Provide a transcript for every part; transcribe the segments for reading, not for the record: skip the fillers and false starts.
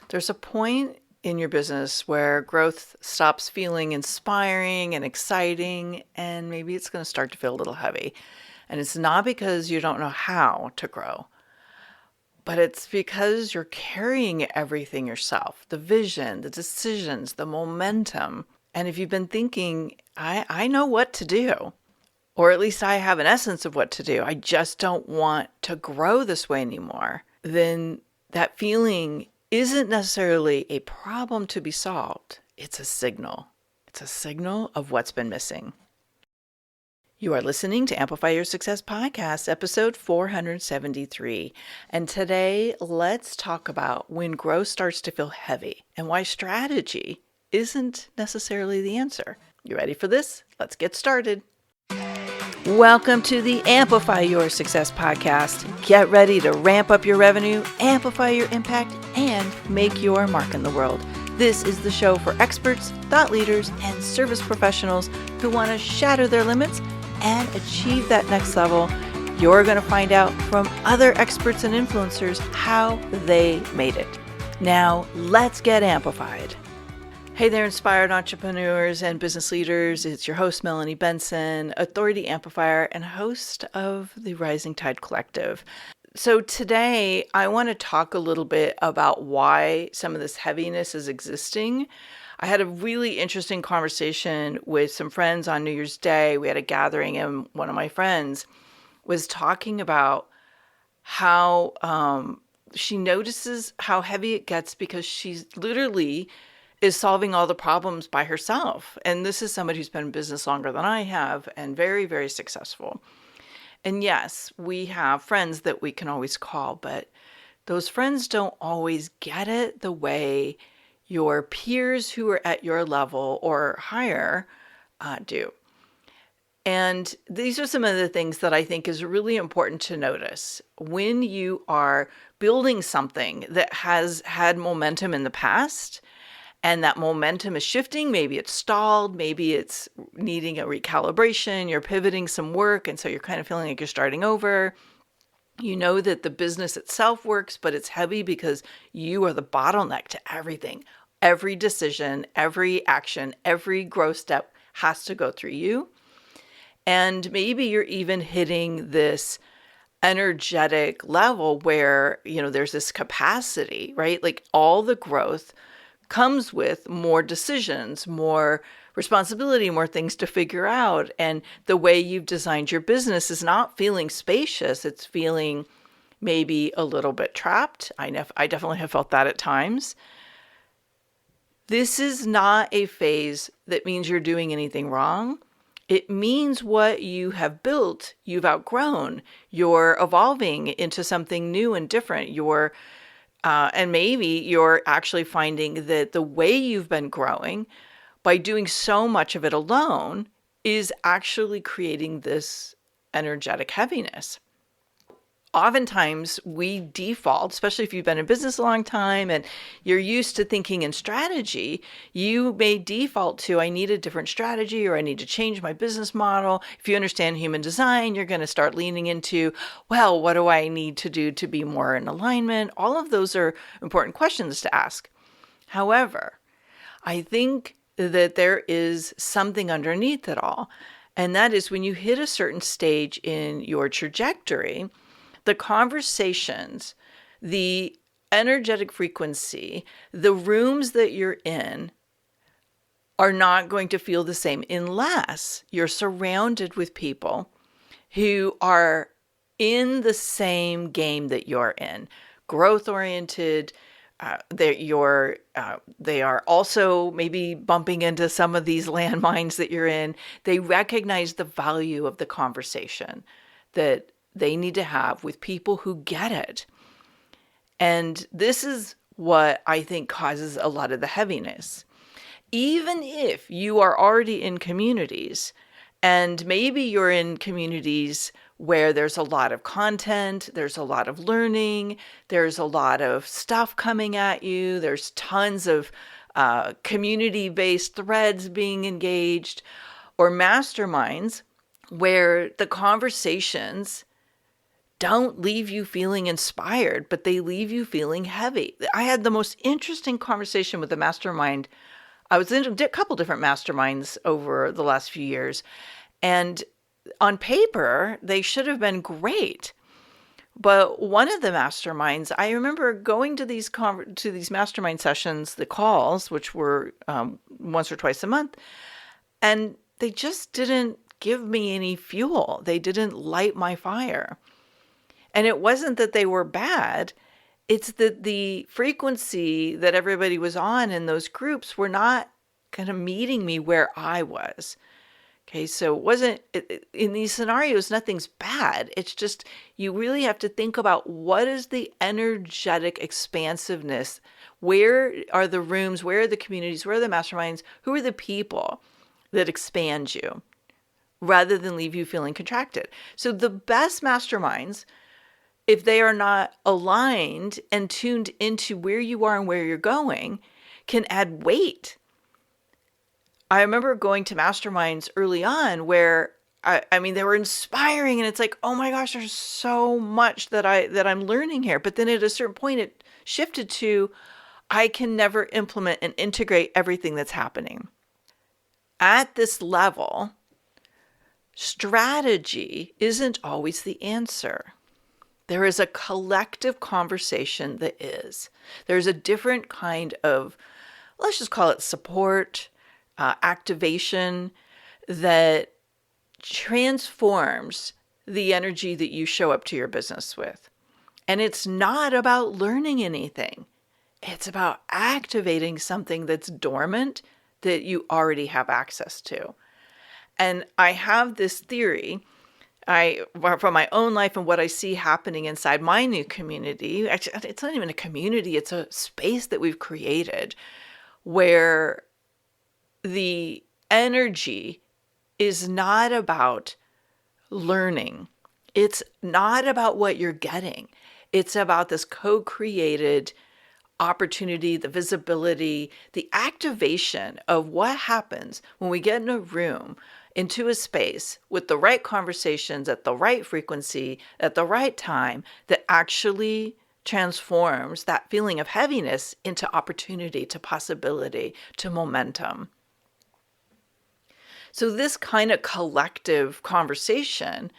There's a point in your business where growth stops feeling inspiring and exciting, and maybe it's going to start to feel a little heavy. And it's not because you don't know how to grow, but it's because you're carrying everything yourself, the vision, the decisions, the momentum. And if you've been thinking, I know what to do, or at least I have an essence of what to do, I just don't want to grow this way anymore, then that feeling isn't necessarily a problem to be solved. It's a signal. It's a signal of what's been missing. You are listening to Amplify Your Success podcast, episode 473. And today, let's talk about when growth starts to feel heavy and why strategy isn't necessarily the answer. You ready for this? Let's get started. Welcome to the Amplify Your Success podcast. Get ready to ramp up your revenue, amplify your impact, and make your mark in the world. This is the show for experts, thought leaders, and service professionals who want to shatter their limits and achieve that next level. You're going to find out from other experts and influencers how they made it. Now, let's get amplified. Hey there, inspired entrepreneurs and business leaders. It's your host, Melanie Benson, authority amplifier and host of the Rising Tide Collective. So today, I want to talk a little bit about why some of this heaviness is existing. I had a really interesting conversation with some friends on New Year's Day. We had a gathering, and one of my friends was talking about how she notices how heavy it gets because she's literally is solving all the problems by herself. And this is somebody who's been in business longer than I have and very, very successful. And yes, we have friends that we can always call, but those friends don't always get it the way your peers who are at your level or higher do. And these are some of the things that I think is really important to notice. When you are building something that has had momentum in the past, and that momentum is shifting, maybe it's stalled, maybe it's needing a recalibration, you're pivoting some work, and so you're kind of feeling like you're starting over. You know that the business itself works, but it's heavy because you are the bottleneck to everything. Every decision, every action, every growth step has to go through you. And maybe you're even hitting this energetic level where, there's this capacity, right? Like all the growth comes with more decisions, more responsibility, more things to figure out. And the way you've designed your business is not feeling spacious. It's feeling maybe a little bit trapped. I definitely have felt that at times. This is not a phase that means you're doing anything wrong. It means what you have built, you've outgrown. You're evolving into something new and different. And maybe you're actually finding that the way you've been growing by doing so much of it alone is actually creating this energetic heaviness. Oftentimes we default, especially if you've been in business a long time and you're used to thinking in strategy, you may default to, I need a different strategy or I need to change my business model. If you understand human design, you're going to start leaning into, well, what do I need to do to be more in alignment? All of those are important questions to ask. However, I think that there is something underneath it all. And that is when you hit a certain stage in your trajectory, the conversations, the energetic frequency, the rooms that you're in are not going to feel the same unless you're surrounded with people who are in the same game that you're in, growth-oriented. They are also maybe bumping into some of these landmines that you're in. They recognize the value of the conversation that they need to have with people who get it. And this is what I think causes a lot of the heaviness. Even if you are already in communities, and maybe you're in communities where there's a lot of content, there's a lot of learning, there's a lot of stuff coming at you, there's tons of community-based threads being engaged, or masterminds where the conversations don't leave you feeling inspired, but they leave you feeling heavy. I had the most interesting conversation with a mastermind. I was in a couple different masterminds over the last few years, and on paper, they should have been great. But one of the masterminds, I remember going to these mastermind sessions, the calls, which were once or twice a month, and they just didn't give me any fuel. They didn't light my fire. And it wasn't that they were bad. It's that the frequency that everybody was on in those groups were not kind of meeting me where I was. Okay, so it wasn't, in these scenarios, nothing's bad. It's just, you really have to think about what is the energetic expansiveness? Where are the rooms? Where are the communities? Where are the masterminds? Who are the people that expand you rather than leave you feeling contracted? So the best masterminds, if they are not aligned and tuned into where you are and where you're going, can add weight. I remember going to masterminds early on where I mean, they were inspiring, and it's like, oh my gosh, there's so much that I'm learning here. But then at a certain point, it shifted to, I can never implement and integrate everything that's happening. At this level, strategy isn't always the answer. There is a collective conversation that is. There's a different kind of, let's just call it support, activation that transforms the energy that you show up to your business with. And it's not about learning anything. It's about activating something that's dormant that you already have access to. And I have this theory, from my own life and what I see happening inside my new community. Actually, it's not even a community, it's a space that we've created where the energy is not about learning. It's not about what you're getting. It's about this co-created opportunity, the visibility, the activation of what happens when we get in a room, into a space with the right conversations at the right frequency, at the right time, that actually transforms that feeling of heaviness into opportunity, to possibility, to momentum. So this kind of collective conversation,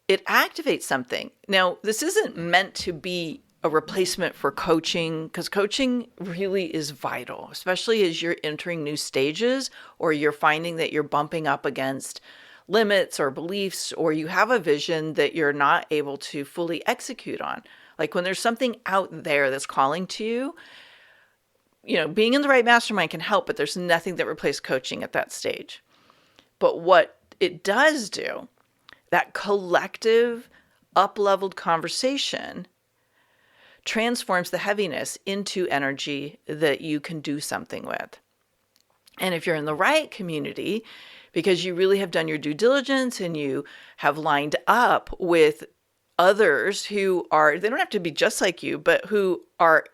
it activates something. Now, this isn't meant to be a replacement for coaching, because coaching really is vital, especially as you're entering new stages, or you're finding that you're bumping up against limits or beliefs, or you have a vision that you're not able to fully execute on. Like when there's something out there that's calling to you, being in the right mastermind can help, but there's nothing that replaces coaching at that stage. But what it does do, that collective up-leveled conversation transforms the heaviness into energy that you can do something with. And if you're in the right community, because you really have done your due diligence and you have lined up with others who are, they don't have to be just like you, but who are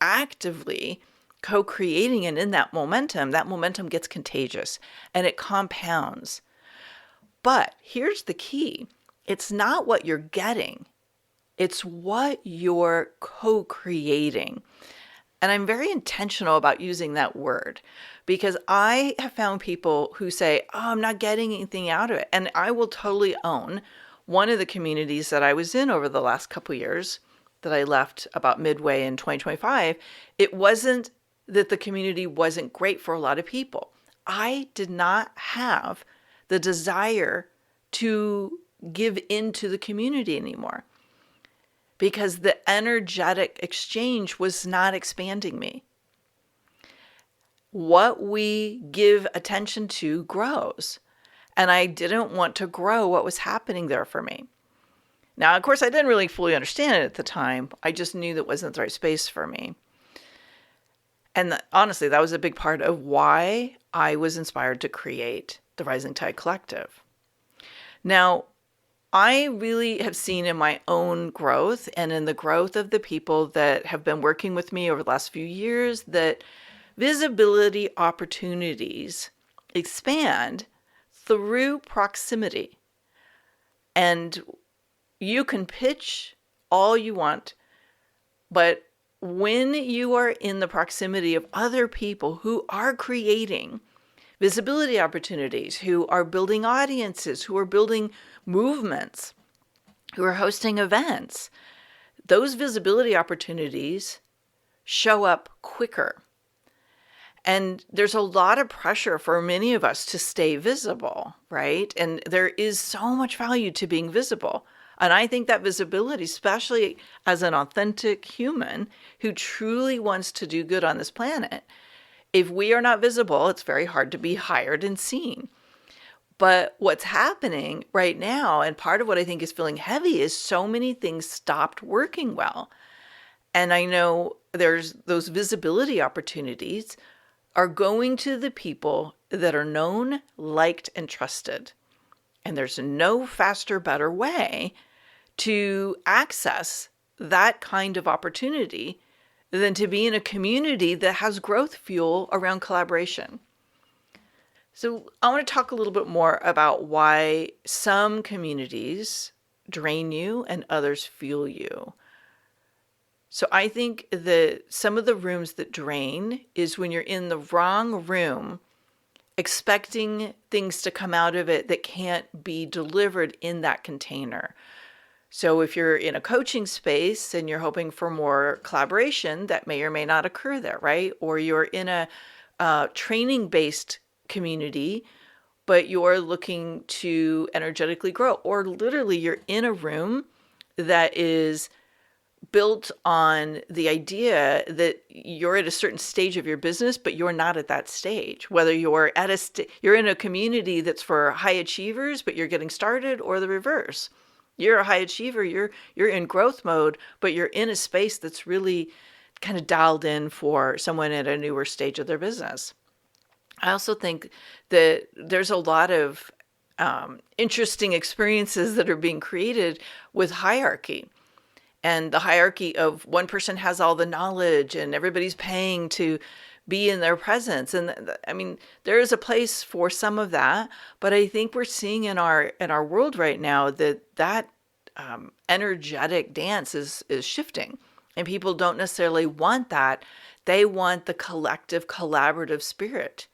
actively co-creating, and in that momentum gets contagious and it compounds. But here's the key. It's not what you're getting. It's what you're co-creating. And I'm very intentional about using that word, because I have found people who say, oh, I'm not getting anything out of it. And I will totally own one of the communities that I was in over the last couple of years that I left about midway in 2025. It wasn't that the community wasn't great for a lot of people. I did not have the desire to give into the community anymore, because the energetic exchange was not expanding me. What we give attention to grows, and I didn't want to grow what was happening there for me. Now, of course, I didn't really fully understand it at the time. I just knew that wasn't the right space for me. And honestly, that was a big part of why I was inspired to create the Rising Tide Collective. Now, I really have seen in my own growth and in the growth of the people that have been working with me over the last few years that visibility opportunities expand through proximity. And you can pitch all you want, but when you are in the proximity of other people who are creating visibility opportunities, who are building audiences, who are building movements, who are hosting events, those visibility opportunities show up quicker. And there's a lot of pressure for many of us to stay visible, right? And there is so much value to being visible. And I think that visibility, especially as an authentic human who truly wants to do good on this planet, if we are not visible, it's very hard to be hired and seen. But what's happening right now, and part of what I think is feeling heavy, is so many things stopped working well. And I know there's those visibility opportunities are going to the people that are known, liked, and trusted. And there's no faster, better way to access that kind of opportunity than to be in a community that has growth fuel around collaboration. So I want to talk a little bit more about why some communities drain you and others fuel you. So I think that some of the rooms that drain is when you're in the wrong room, expecting things to come out of it that can't be delivered in that container. So if you're in a coaching space and you're hoping for more collaboration, that may or may not occur there, right? Or you're in a training-based community, but you're looking to energetically grow. Or literally you're in a room that is built on the idea that you're at a certain stage of your business, but you're not at that stage. Whether you're at you're in a community that's for high achievers, but you're getting started, or the reverse. You're a high achiever, you're in growth mode, but you're in a space that's really kind of dialed in for someone at a newer stage of their business. I also think that there's a lot of interesting experiences that are being created with hierarchy. And the hierarchy of one person has all the knowledge and everybody's paying to be in their presence. And I mean, there is a place for some of that, but I think we're seeing in our world right now that energetic dance is shifting, and people don't necessarily want that. They want the collective, collaborative spirit.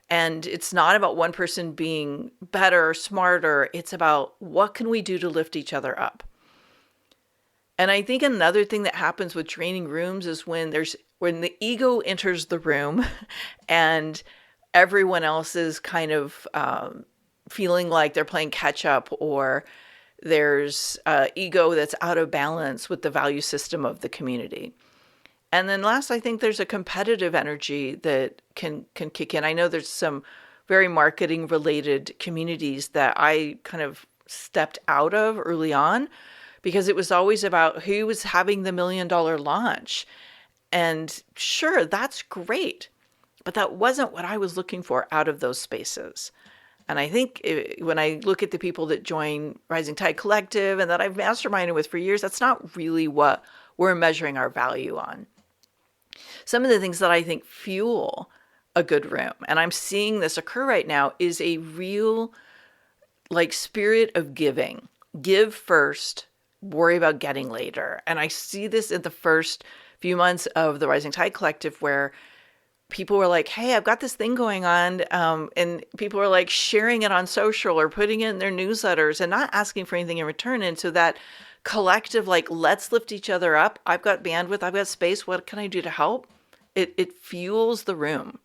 And it's not about one person being better or smarter. It's about what can we do to lift each other up. And I think another thing that happens with draining rooms is when the ego enters the room and everyone else is kind of feeling like they're playing catch up, or there's ego that's out of balance with the value system of the community. And then last, I think there's a competitive energy that can kick in. I know there's some very marketing related communities that I kind of stepped out of early on, because it was always about who was having the $1 million launch. And sure, that's great, but that wasn't what I was looking for out of those spaces. And I think when I look at the people that join Rising Tide Collective and that I've masterminded with for years, that's not really what we're measuring our value on. Some of the things that I think fuel a good room, and I'm seeing this occur right now, is a real spirit of giving. Give first, worry about getting later. And I see this in the first few months of the Rising Tide Collective, where people were like, hey, I've got this thing going on. And people were like sharing it on social or putting it in their newsletters and not asking for anything in return. And so that collective, let's lift each other up. I've got bandwidth. I've got space. What can I do to help? It fuels the room.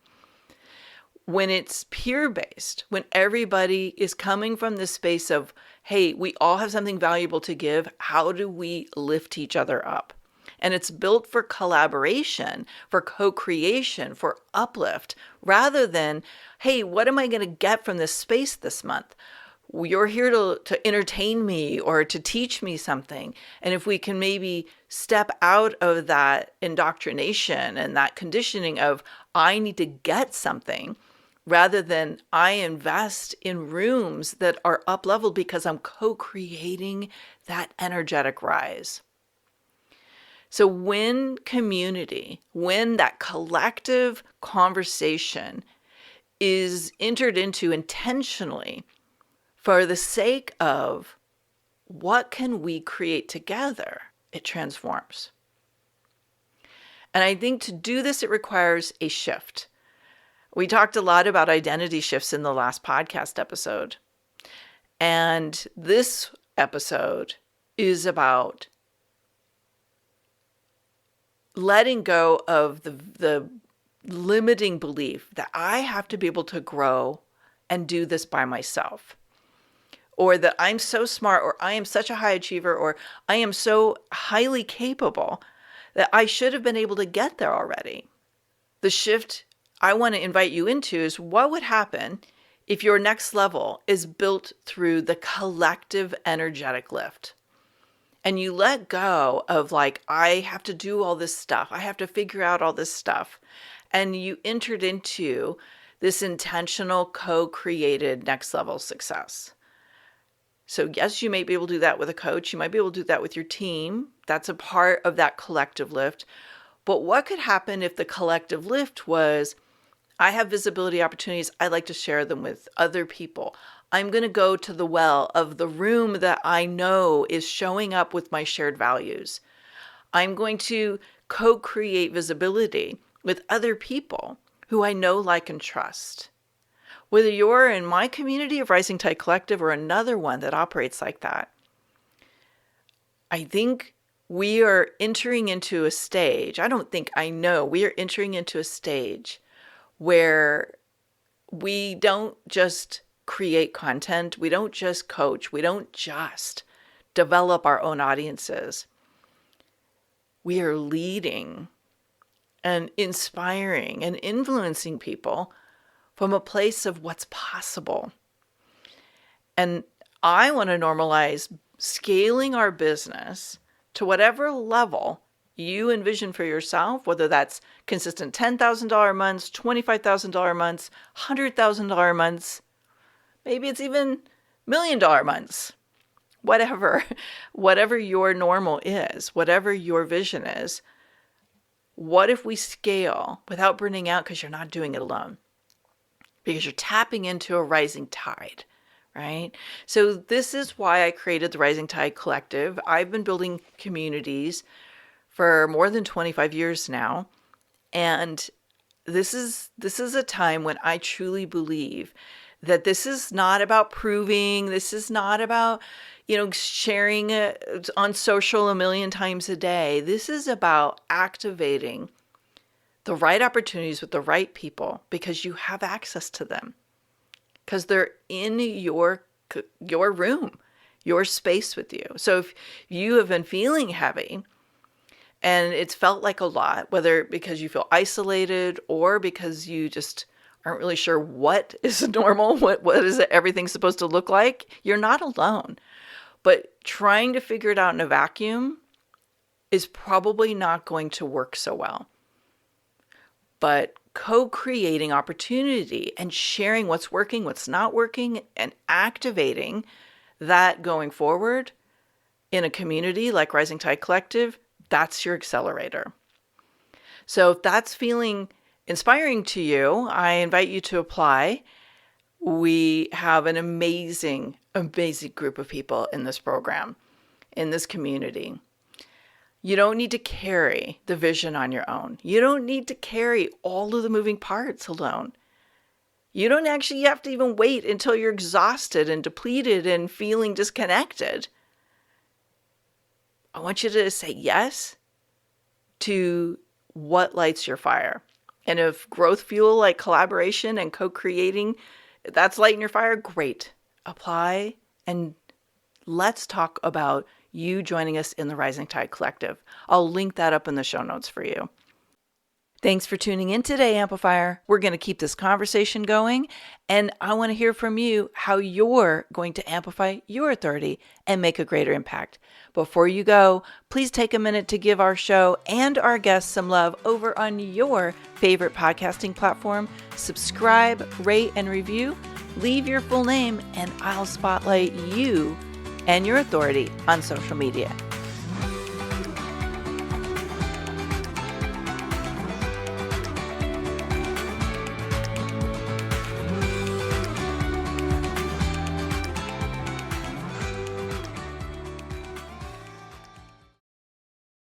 When it's peer-based, when everybody is coming from this space of, hey, we all have something valuable to give. How do we lift each other up? And it's built for collaboration, for co-creation, for uplift, rather than, hey, what am I going to get from this space this month? You're here to entertain me or to teach me something. And if we can maybe step out of that indoctrination and that conditioning of, I need to get something, rather than I invest in rooms that are up-leveled because I'm co-creating that energetic rise. So when that collective conversation is entered into intentionally for the sake of what can we create together? It transforms. And I think to do this, it requires a shift. We talked a lot about identity shifts in the last podcast episode. And this episode is about letting go of the limiting belief that I have to be able to grow and do this by myself. Or that I'm so smart, or I am such a high achiever, or I am so highly capable that I should have been able to get there already. The shift I want to invite you into is what would happen if your next level is built through the collective energetic lift. And you let go of like, I have to do all this stuff. I have to figure out all this stuff. And you entered into this intentional co-created next level success. So yes, you may be able to do that with a coach. You might be able to do that with your team. That's a part of that collective lift. But what could happen if the collective lift was, I have visibility opportunities. I'd like to share them with other people. I'm going to go to the well of the room that I know is showing up with my shared values. I'm going to co-create visibility with other people who I know, like, and trust. Whether you're in my community of Rising Tide Collective or another one that operates like that, I think we are entering into a stage. I know we are entering into a stage where we don't just create content. We don't just coach. We don't just develop our own audiences. We are leading and inspiring and influencing people from a place of what's possible. And I want to normalize scaling our business to whatever level you envision for yourself, whether that's consistent $10,000 months, $25,000 months, $100,000 months, maybe it's even $1 million months, whatever your normal is, whatever your vision is. What if we scale without burning out because you're not doing it alone? Because you're tapping into a rising tide, right? So this is why I created the Rising Tide Collective. I've been building communities for more than 25 years now. And this is a time when I truly believe that this is not about proving, this is not about, sharing it on social a million times a day. This is about activating the right opportunities with the right people because you have access to them, because they're in your room, your space with you. So if you have been feeling heavy and it's felt like a lot, whether because you feel isolated or because you just aren't really sure what is normal, what is it, everything's supposed to look like, you're not alone. But trying to figure it out in a vacuum is probably not going to work so well. But co-creating opportunity and sharing what's working, what's not working, and activating that going forward in a community like Rising Tide Collective, that's your accelerator. So if that's feeling inspiring to you, I invite you to apply. We have an amazing group of people in this program, in this community. You don't need to carry the vision on your own. You don't need to carry all of the moving parts alone. You don't actually have to even wait until you're exhausted and depleted and feeling disconnected. I want you to say yes to what lights your fire. And if growth fuel like collaboration and co-creating, that's lighting your fire, great. Apply and let's talk about you joining us in the Rising Tide Collective. I'll link that up in the show notes for you. Thanks for tuning in today, Amplifier. We're going to keep this conversation going, and I want to hear from you how you're going to amplify your authority and make a greater impact. Before you go, please take a minute to give our show and our guests some love over on your favorite podcasting platform. Subscribe, rate, and review. Leave your full name, and I'll spotlight you and your authority on social media.